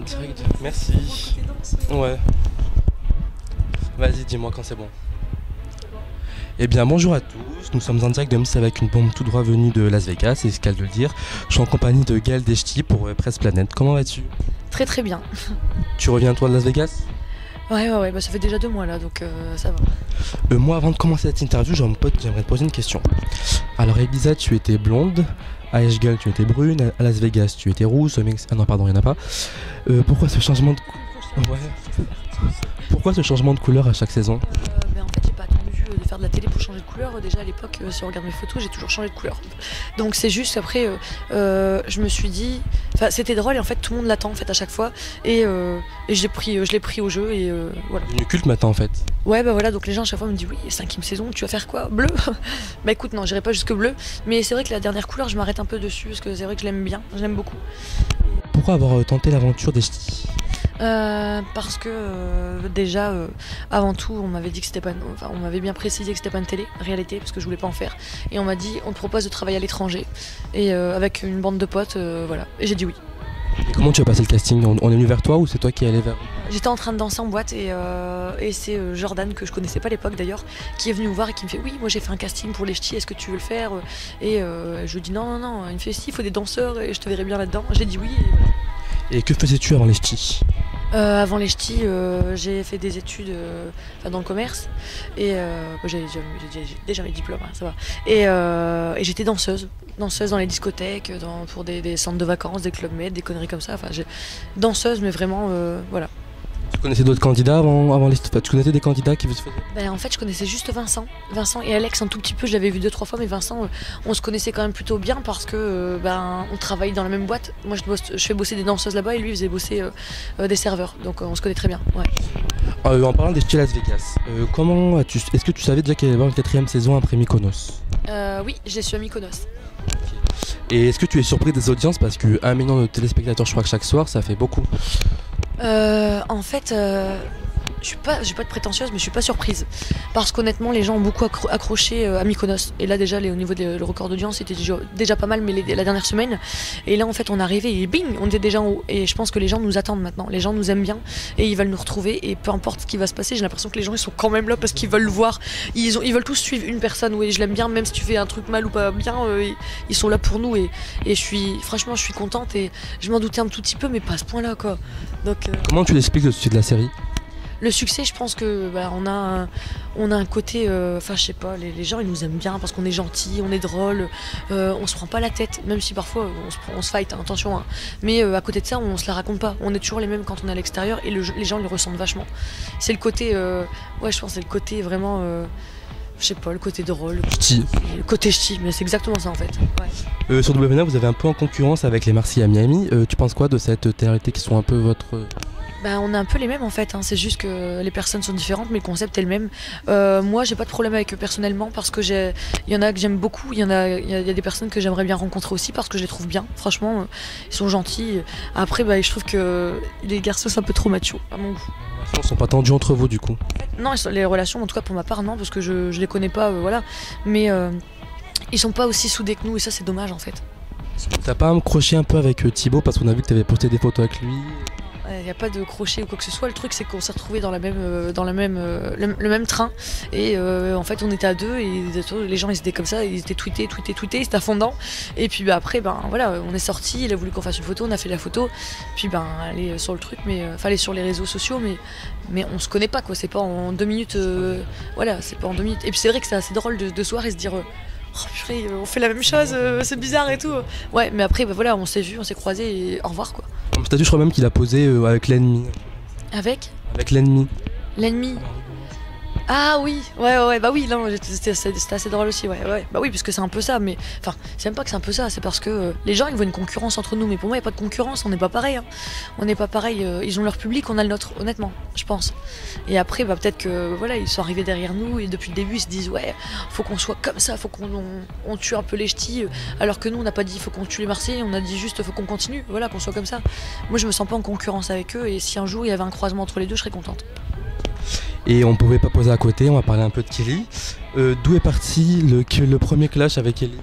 direct. Merci. Ouais. Vas-y, dis-moi quand c'est bon. Eh bien, bonjour à tous. Nous sommes en direct de Miss avec une bombe tout droit venue de Las Vegas, c'est ce qu'elle de le dire. Je suis en compagnie de Gaël Deschti pour Presse Planète. Comment vas-tu? Très très bien. Tu reviens toi de Las Vegas? Ouais, bah ça fait déjà 2 mois là, donc ça va. Moi, avant de commencer cette interview, j'aimerais te poser une question. Alors, Ibiza, tu étais blonde. À Ashgal, tu étais brune. À Las Vegas, tu étais rousse. Ah non, pardon, il n'y en a pas. Pourquoi ce changement de Pourquoi ce changement de couleur à chaque saison? En fait, j'ai pas attendu de faire de la télé pour changer de couleur. Déjà à l'époque, si on regarde mes photos, j'ai toujours changé de couleur. Donc c'est juste après, je me suis dit, enfin c'était drôle et en fait tout le monde l'attend en fait à chaque fois et je l'ai pris au jeu et voilà. Une culte maintenant en fait. Ouais bah voilà, donc les gens à chaque fois me disent oui, 5e saison, tu vas faire quoi? Bleu? Bah écoute non, j'irai pas jusque bleu, mais c'est vrai que la dernière couleur je m'arrête un peu dessus parce que c'est vrai que je l'aime bien, je l'aime beaucoup. Pourquoi avoir tenté l'aventure des ch'tis? Parce que déjà avant tout on m'avait dit que c'était pas on m'avait bien précisé que c'était pas une télé-réalité parce que je voulais pas en faire et on m'a dit on te propose de travailler à l'étranger et avec une bande de potes voilà et j'ai dit oui. Et comment tu as passé le casting? On est venu vers toi ou c'est toi qui es allé vers? J'étais en train de danser en boîte et c'est Jordan, que je connaissais pas à l'époque d'ailleurs, qui est venu me voir et qui me fait oui moi j'ai fait un casting pour les ch'tis, est-ce que tu veux le faire? Et je lui dis non, il me fait si, il faut des danseurs et je te verrai bien là-dedans. J'ai dit oui et voilà. Et que faisais-tu avant les ch'tis? Avant les ch'tis, j'ai fait des études dans le commerce et j'ai déjà mes diplômes, hein, ça va. Et j'étais danseuse dans les discothèques, pour des centres de vacances, des clubs med, des conneries comme ça. Enfin, danseuse, mais vraiment, voilà. Tu connaissais d'autres candidats avant les... Tu connaissais des candidats qui faisaient? En fait, je connaissais juste Vincent et Alex un tout petit peu. Je l'avais vu 2-3 fois, mais Vincent, on se connaissait quand même plutôt bien parce que on travaille dans la même boîte. Moi, je fais bosser des danseuses là-bas et lui, il faisait bosser des serveurs. Donc, on se connaît très bien. Ouais. En parlant des ch'tis Las Vegas, est-ce que tu savais déjà qu'il allait y avoir une 4e saison après Mykonos? Oui, je suis à Mykonos. Et est-ce que tu es surpris des audiences parce que 1 million de téléspectateurs, je crois que chaque soir, ça fait beaucoup. En fait, j'ai pas de prétentieuse, mais je suis pas surprise. Parce qu'honnêtement, les gens ont beaucoup accroché à Mykonos. Et là, déjà, au niveau le record d'audience, c'était déjà pas mal, mais la dernière semaine. Et là, en fait, on est arrivé et bing, on était déjà en haut. Et je pense que les gens nous attendent maintenant. Les gens nous aiment bien et ils veulent nous retrouver. Et peu importe ce qui va se passer, j'ai l'impression que les gens, ils sont quand même là parce qu'ils veulent le voir. Ils veulent tous suivre une personne. Oui, je l'aime bien, même si tu fais un truc mal ou pas bien, ils sont là pour nous. Et franchement, je suis contente. Et je m'en doutais un tout petit peu, mais pas à ce point-là, quoi. Donc, comment tu l'expliques le succès de la série? Le succès, je pense que on a un côté, enfin je sais pas, les gens ils nous aiment bien parce qu'on est gentil, on est drôle, on se prend pas la tête, même si parfois on se fight, hein, attention, hein. Mais à côté de ça, on se la raconte pas. On est toujours les mêmes quand on est à l'extérieur et les gens ils le ressentent vachement. C'est le côté, ouais, je pense que c'est le côté vraiment, je sais pas, le côté drôle, le côté ch'ti, mais c'est exactement ça en fait. Ouais. Sur W9, vous avez un peu en concurrence avec les Marseillais à Miami. Tu penses quoi de cette télé-réalité qui sont un peu votre... On est un peu les mêmes en fait, hein. C'est juste que les personnes sont différentes mais le concept est le même. Moi j'ai pas de problème avec eux personnellement parce que il y en a que j'aime beaucoup, il y a des personnes que j'aimerais bien rencontrer aussi parce que je les trouve bien, franchement ils sont gentils. Après je trouve que les garçons c'est un peu trop macho à mon goût. Les relations sont pas tendues entre vous du coup? Non, les relations en tout cas pour ma part non parce que je les connais pas, voilà. Mais ils sont pas aussi soudés que nous et ça c'est dommage en fait. T'as pas accroché un peu avec Thibaut parce qu'on a vu que t'avais posté des photos avec lui? Il n'y a pas de crochet ou quoi que ce soit, le truc c'est qu'on s'est retrouvés dans le même train et en fait on était à deux et les gens ils étaient comme ça, ils étaient tweetés, ils étaient à fond dedans et puis après voilà, on est sortis, il a voulu qu'on fasse une photo, on a fait la photo, puis aller sur le truc, aller sur les réseaux sociaux mais on se connaît pas quoi, c'est pas en 2 minutes, voilà, c'est pas en 2 minutes et puis c'est vrai que c'est assez drôle de soir et se dire oh purée, on fait la même chose, c'est bizarre et tout. Ouais, mais après, voilà, on s'est vus, on s'est croisés et au revoir quoi. Statut, je crois même qu'il a posé avec l'ennemi. Avec l'ennemi. L'ennemi. Ah oui, ouais, bah oui, non, c'était assez drôle aussi, ouais, bah oui, parce que c'est un peu ça, mais enfin, c'est même pas que c'est un peu ça, c'est parce que les gens ils voient une concurrence entre nous, mais pour moi il n'y a pas de concurrence, on n'est pas pareil, hein. On n'est pas pareil, ils ont leur public, on a le nôtre, honnêtement, je pense. Et après, peut-être que voilà, ils sont arrivés derrière nous et depuis le début ils se disent ouais, faut qu'on soit comme ça, faut qu'on tue un peu les ch'tis, alors que nous on n'a pas dit faut qu'on tue les Marseillais, on a dit juste faut qu'on continue, voilà, qu'on soit comme ça. Moi je me sens pas en concurrence avec eux et si un jour il y avait un croisement entre les deux, je serais contente. Et on pouvait pas poser à côté, on va parler un peu de Kelly. D'où est parti le premier clash avec Kelly?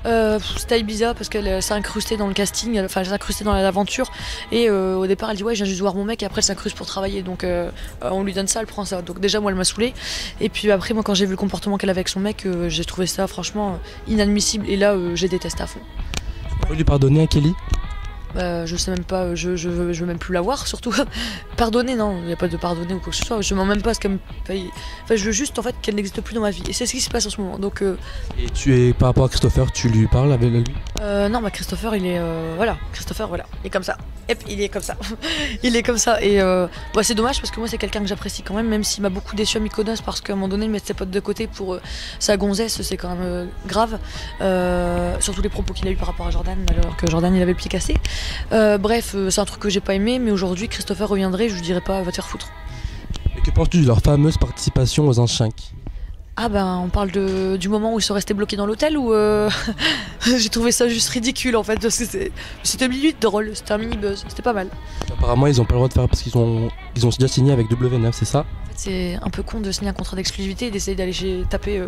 C'était à Ibiza parce qu'elle s'est incrustée dans le casting, enfin elle s'est incrustée dans l'aventure et au départ elle dit ouais je viens juste voir mon mec et après elle s'incruste pour travailler donc on lui donne ça, elle prend ça. Donc déjà moi elle m'a saoulée et puis après moi quand j'ai vu le comportement qu'elle avait avec son mec j'ai trouvé ça franchement inadmissible et là je déteste à fond. Tu peux lui pardonner à Kelly? Je sais même pas, je veux même plus la voir surtout. Pardonner, non, il n'y a pas de pardonner ou quoi que ce soit. Je m'en même pas ce qu'elle me paye. Enfin, je veux juste en fait qu'elle n'existe plus dans ma vie. Et c'est ce qui se passe en ce moment. Donc, Et tu es par rapport à Christopher, tu lui parles avec lui? non, bah Christopher, il est voilà, Christopher, voilà, il est comme ça. Hep, il est comme ça. Il est comme ça. Et bah, c'est dommage parce que moi c'est quelqu'un que j'apprécie quand même s'il m'a beaucoup déçu à Mykonos parce qu'à un moment donné il met ses potes de côté pour sa gonzesse, c'est quand même grave. Surtout les propos qu'il a eu par rapport à Jordan, alors que Jordan il avait le pied cassé. Bref, c'est un truc que j'ai pas aimé, mais aujourd'hui Christopher reviendrait, je lui dirais pas va te faire foutre. Et que penses-tu de leur fameuse participation aux Anges 5? Ah ben on parle du moment où ils sont restés bloqués dans l'hôtel ou j'ai trouvé ça juste ridicule en fait parce que c'était une minute drôle, c'était un mini buzz, c'était pas mal. Apparemment ils ont pas le droit de faire parce qu'ils ont déjà signé avec W9, c'est ça? En fait c'est un peu con de signer un contrat d'exclusivité et d'essayer d'aller taper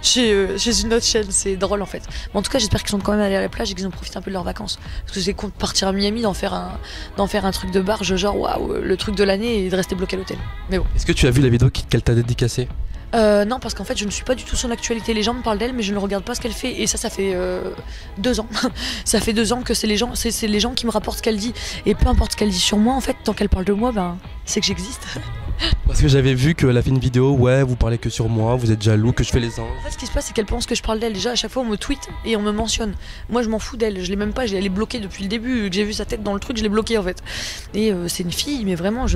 chez une autre chaîne, c'est drôle en fait. Mais en tout cas j'espère qu'ils sont quand même allés à la plage et qu'ils ont profité un peu de leurs vacances. Parce que c'est con de partir à Miami, d'en faire un truc de barge genre waouh le truc de l'année et de rester bloqué à l'hôtel. Mais bon. Est-ce que tu as vu la vidéo qu'elle t'a dédicacée? Non parce qu'en fait je ne suis pas du tout son actualité, les gens me parlent d'elle mais je ne regarde pas ce qu'elle fait et ça fait 2 ans. Ça fait 2 ans que c'est les gens qui me rapportent ce qu'elle dit et peu importe ce qu'elle dit sur moi en fait tant qu'elle parle de moi ben c'est que j'existe. Parce que j'avais vu qu'elle a fait une vidéo, ouais vous parlez que sur moi, vous êtes jaloux que je fais les anges. En fait ce qui se passe c'est qu'elle pense que je parle d'elle, déjà à chaque fois on me tweet et on me mentionne. Moi je m'en fous d'elle, je l'ai même pas, elle est bloquée depuis le début, que j'ai vu sa tête dans le truc je l'ai bloquée en fait. Et c'est une fille mais vraiment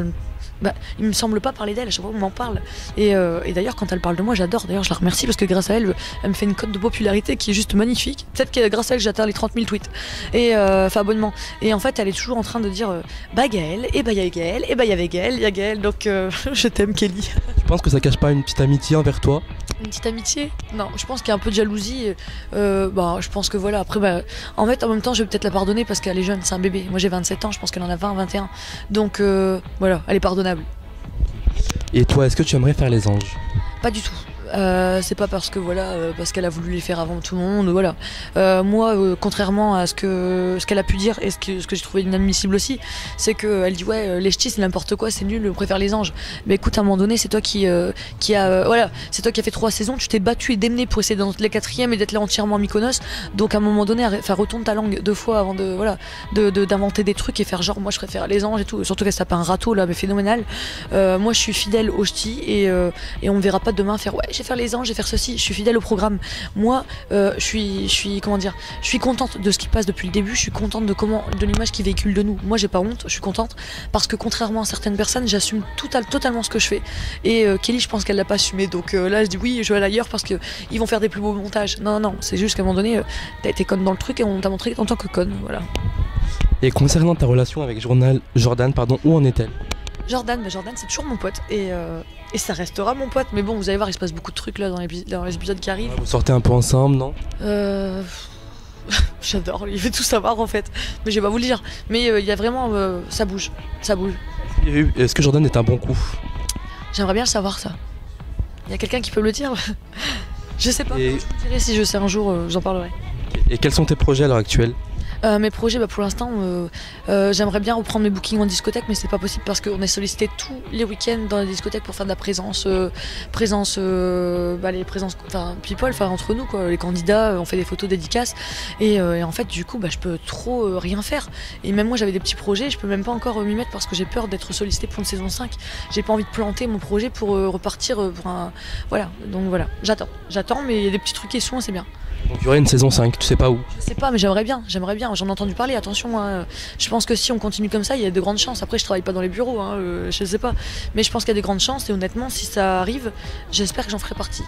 il me semble pas parler d'elle, à chaque fois on m'en parle. Et d'ailleurs quand elle parle de moi j'adore, d'ailleurs je la remercie parce que grâce à elle, elle me fait une cote de popularité qui est juste magnifique. Peut-être que grâce à elle j'atteins les 30 000 tweets, et enfin abonnements. Et en fait elle est toujours en train de dire bah Gaël, et bah y'a Gaël, et bah y'avait Gaël, y'a Gaël, donc je t'aime Kelly. Tu penses que ça cache pas une petite amitié envers toi? Une petite amitié? Non, je pense qu'il y a un peu de jalousie. Je pense que voilà, après en fait en même temps je vais peut-être la pardonner parce qu'elle est jeune, c'est un bébé. Moi j'ai 27 ans, je pense qu'elle en a 20, 21. Donc voilà, elle est pardonnable. Et toi, est-ce que tu aimerais faire les anges? Pas du tout. C'est pas parce que parce qu'elle a voulu les faire avant tout le monde, voilà. Moi, contrairement à ce qu'elle a pu dire et ce que j'ai trouvé inadmissible aussi, c'est qu'elle dit ouais les ch'tis c'est n'importe quoi, c'est nul, on préfère les anges. Mais écoute, à un moment donné, c'est toi qui a c'est toi qui a fait 3 saisons, tu t'es battu et démené pour essayer d'entrer les 4e et d'être là entièrement à Mykonos. Donc à un moment donné, retourne ta langue 2 fois avant d'inventer des trucs et faire genre moi je préfère les anges et tout. Surtout qu'elle se tape un râteau là, mais phénoménal. Moi je suis fidèle aux ch'tis et on me verra pas demain faire ouais faire les anges et faire ceci, je suis fidèle au programme. Moi je suis contente de ce qui passe depuis le début, je suis contente de l'image qui véhicule de nous. Moi j'ai pas honte, je suis contente parce que contrairement à certaines personnes j'assume totalement ce que je fais et Kelly je pense qu'elle l'a pas assumé donc là je dis oui je vais aller ailleurs parce que ils vont faire des plus beaux montages. Non c'est juste qu'à un moment donné t'as été conne dans le truc et on t'a montré en tant que conne, voilà. Et concernant ta relation avec Jordan, où en est-elle? Jordan c'est toujours mon pote et ça restera mon pote, mais bon vous allez voir il se passe beaucoup de trucs là dans les épisodes qui arrivent. Vous sortez un peu ensemble, non? J'adore, il veut tout savoir en fait, mais je vais pas vous le dire, mais il y a vraiment ça bouge. Est-ce que Jordan est un bon coup? J'aimerais bien le savoir ça. Il y a quelqu'un qui peut me le dire? Je sais pas, je vous dirai si je sais un jour, j'en parlerai. Et quels sont tes projets à l'heure actuelle? Mes projets, pour l'instant, j'aimerais bien reprendre mes bookings en discothèque, mais c'est pas possible parce qu'on est sollicité tous les week-ends dans les discothèques pour faire de la présence people, entre nous quoi, les candidats, on fait des photos dédicaces et en fait du coup je peux trop rien faire. Et même moi j'avais des petits projets, je peux même pas encore m'y mettre parce que j'ai peur d'être sollicité pour une saison 5. J'ai pas envie de planter mon projet pour repartir pour un. Voilà, donc voilà, j'attends, mais il y a des petits trucs qui sont, c'est bien. Donc il y aurait une saison 5, tu sais pas où? Je sais pas, mais j'aimerais bien, j'en ai entendu parler, attention, hein. Je pense que si on continue comme ça, il y a de grandes chances. Après, je travaille pas dans les bureaux, hein, je sais pas, mais je pense qu'il y a des grandes chances et honnêtement, si ça arrive, j'espère que j'en ferai partie.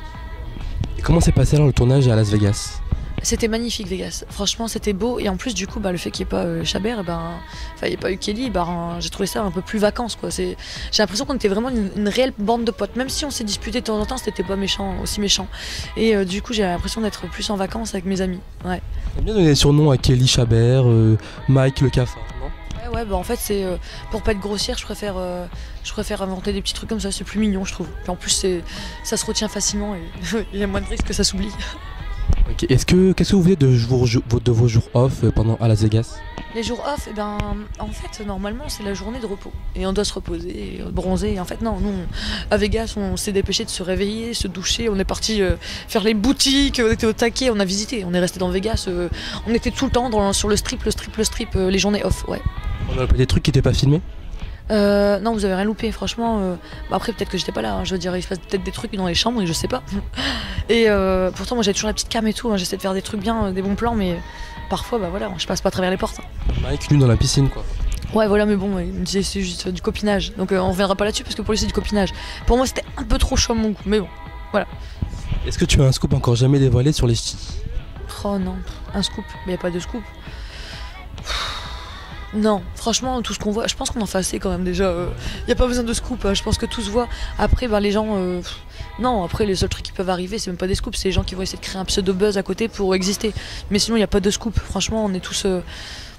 Et comment s'est passé alors le tournage à Las Vegas? C'était magnifique Vegas, franchement c'était beau et en plus du coup le fait qu'il n'y ait pas Chabert, il n'y ait pas eu Kelly, j'ai trouvé ça un peu plus vacances quoi. J'ai l'impression qu'on était vraiment une réelle bande de potes, même si on s'est disputé de temps en temps, c'était pas aussi méchant. Et du coup j'ai l'impression d'être plus en vacances avec mes amis. Ouais. T'aimes bien donner des surnoms à Kelly, Chabert, Mike le cafard, non? Ouais, en fait c'est pour pas être grossière, je préfère inventer des petits trucs comme ça, c'est plus mignon je trouve. Puis en plus ça se retient facilement et il y a moins de risques que ça s'oublie. Ok. Qu'est-ce que vous voulez de vos jours off pendant à Las Vegas? Les jours off, eh ben, en fait, normalement, c'est la journée de repos. Et on doit se reposer, bronzer. Et en fait, non, nous, à Vegas, on s'est dépêché de se réveiller, se doucher. On est parti faire les boutiques, on était au taquet, on a visité. On est resté dans Vegas. On était tout le temps sur le strip, les journées off, ouais. On a des trucs qui n'étaient pas filmés? Non, vous avez rien loupé, franchement. Après, peut-être que j'étais pas là, hein, je veux dire, il se passe peut-être des trucs dans les chambres et je sais pas. Et pourtant, moi j'ai toujours la petite cam et tout, hein, j'essaie de faire des trucs bien, des bons plans, mais parfois, bah voilà, je passe pas à travers les portes. Mike nu dans la piscine, quoi. Ouais, voilà, mais bon, il me disait c'est juste du copinage, donc on reviendra pas là-dessus parce que pour lui c'est du copinage. Pour moi, c'était un peu trop chaud à mon goût, mais bon, voilà. Est-ce que tu as un scoop encore jamais dévoilé sur les ch'tis? Oh non, un scoop, mais y a pas de scoop. Non, franchement, tout ce qu'on voit, je pense qu'on en fait assez quand même déjà. Y a pas besoin de scoop, je pense que tout se voit. Après, les gens. Non, après, les seuls trucs qui peuvent arriver, c'est même pas des scoops, c'est les gens qui vont essayer de créer un pseudo-buzz à côté pour exister. Mais sinon, y a pas de scoop. Franchement, on est tous.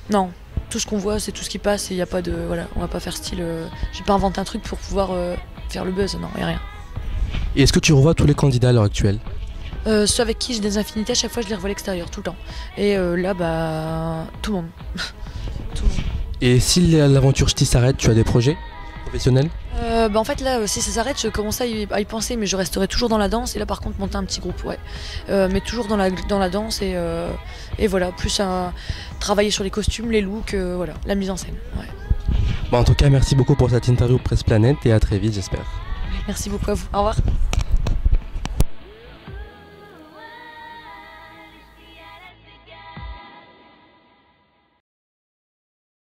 Non, tout ce qu'on voit, c'est tout ce qui passe et y a pas de. Voilà, on va pas faire style. J'ai pas inventé un truc pour pouvoir faire le buzz, non, y a rien. Et est-ce que tu revois tous les candidats à l'heure actuelle? Ceux avec qui j'ai des affinités, à chaque fois, je les revois à l'extérieur, tout le temps. Et là, tout le monde. Tout le monde. Et si l'aventure ch'ti s'arrête, tu as des projets professionnels? En fait là si ça s'arrête je commence à y penser mais je resterai toujours dans la danse et là par contre monter un petit groupe ouais mais toujours dans la danse et voilà plus à travailler sur les costumes, les looks, voilà la mise en scène ouais. En tout cas merci beaucoup pour cette interview Presse Planète et à très vite j'espère. Merci beaucoup à vous, au revoir.